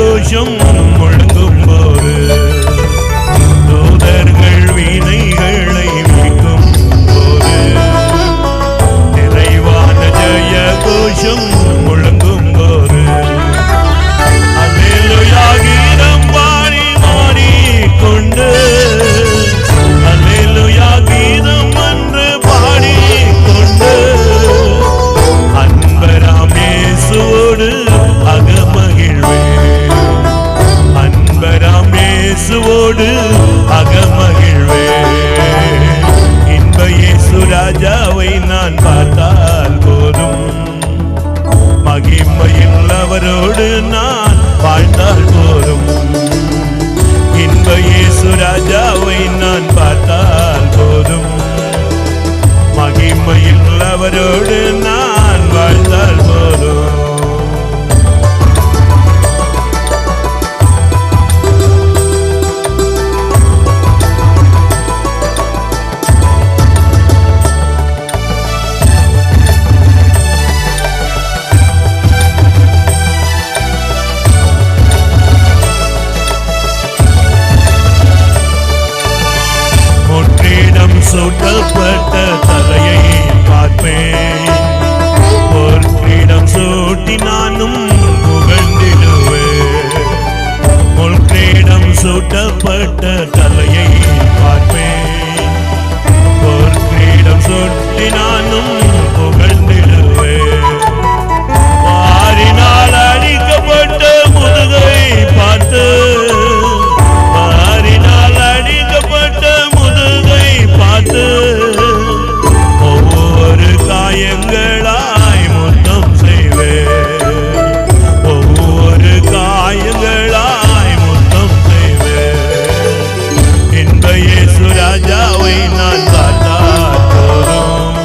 கோஷம் முழங்கும் போது தூதர்கள் வீணைகளை மீட்கும் போது நிறைவான ஜெய கோஷம் முழங்கும் போது அல்லேலூயா கீதம் பாடி பாடிக்கொண்டு அல்லேலூயா கீதம் என்று பாடிக்கொண்டு அன்பராம் இயேசுவோடு அகமகிழ்வே அன்பராம் இயேசுவோடு அகமகிழ்வே இன்ப இயேசு ராஜாவை நான் பார்த்தால் போதும் மகிமையில் அவரோடு நான் வாழ்ந்தால் போதும் இன்ப இயேசு ராஜாவை நான் பார்த்தால் போதும் மகிமையில் அவரோடு நான் வாழ்ந்தால் போதும் சூட்டப்பட்ட தலையை பார்ப்பேன் ஒரு கிரீடம் சூட்டி நானும் புகழ்ந்திடுவேன் ஒரு கிரீடம் சூட்டப்பட்ட தலையை பார்ப்பேன் ஒரு கிரீடம் சூட்டி நானும் புகழ்ந்திடுவேன் வாரினால் அடிக்கப்பட்ட முதுகை பார்த்து வாரினால் அடிக்கப்பட்ட முதுகை பார்த்து ஒவ்வொரு காயங்களாய் முத்தம் செய்வேன் ஒவ்வொரு காயங்களாய் முத்தம் செய்வேன் இன்ப இயேசு ராஜாவை நான் பார்த்தால் போதும்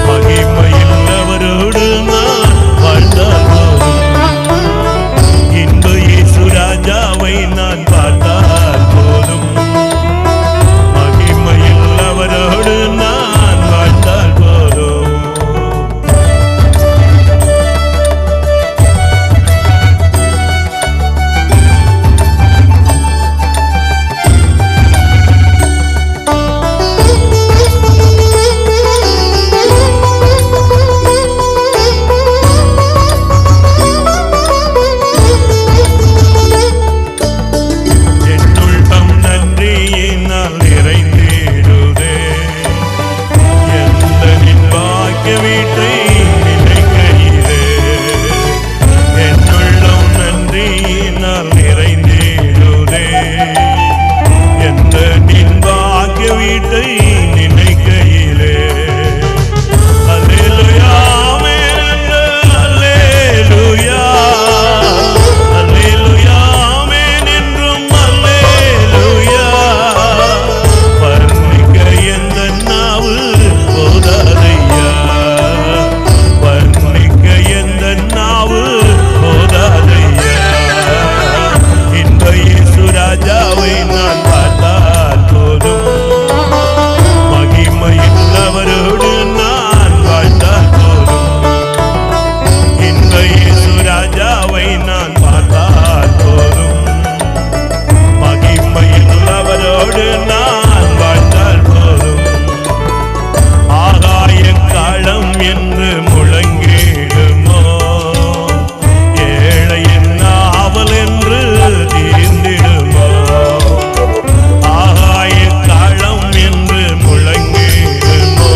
மகிமையில் அவரோடு நான் வாழ்ந்தால் போதும் இன்ப இயேசு ராஜாவை நான் பார்த்தால் போதும் அவரோடு நான் வாழ்ந்தால் போதும் என்னுள்ளம் நன்றியினால் நிறைந்திடுதே வீட்டை நினைக்கையிலே என்னுள்ளம் நன்றியினால் நிறைந்திடுதே எந்த நின்பாக்கிய வீட்டை நினைக்கையிலே அல்லேலூயா ஆமென் அல்லேலூயா அல்லேலூயா ஆமென் என்றும் அல்லேலூயா வர்ணிக்க எந்த நாவு போதாதையா வர்ணிக்க எந்த நாவு போதாதையா இன்ப இயேசு ராஜாவை நான் பார்த்தால் போதும் மகிமையில் அவரோடு நான் வாழ்ந்தால் போதும் இன்ப இயேசு ராஜாவை நான் பார்த்தால் போதும் மகிமையில் அவரோடு நான் வாழ்ந்தால் போதும் ஆகாய காலம் என்று முழங்கிடுமோ ஏழையின் நாவல் என்று தீர்ந்திடுமோ ஆகாய காலம் என்று முழங்கிடுமோ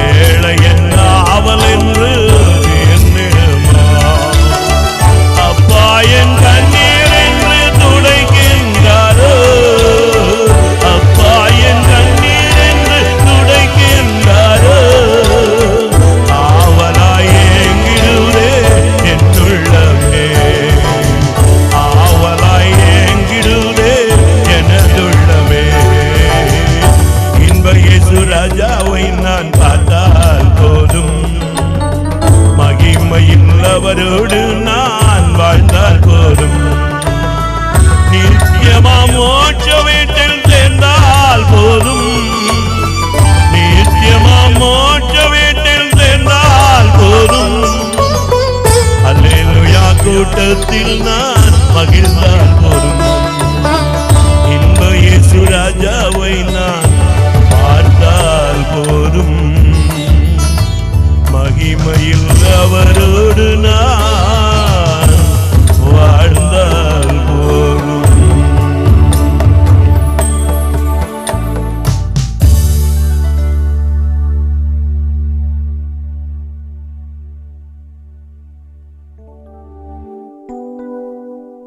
ஏழையின் நாவல் என்று தீர்ந்திடுமோ அப்பா என் கண்ணீர் என்று துடைக்கின்றாரோ அப்பா என் கண்ணீர் என்று துடைக்கின்றாரோ ஆவலாய் ஏங்கிடுதே என்னுள்ளமே ஆவலாய் ஏங்கிடுதே எனதுள்ளமே இன்ப இயேசு ராஜாவை நான் பார்த்தால் போதும் மகிமையில் அவரோடு நான் வாழ்ந்தால் போதும் நித்தியமா மோட்ச வீட்டில் சேர்ந்தால் போதும் நித்தியமா மோட்ச வீட்டில் சேர்ந்தால் போதும் அல்லேலூயா கூட்ட கூட்டத்தில் நான் மகிழ்ந்தால் போதும். இன்ப இயேசு ராஜாவை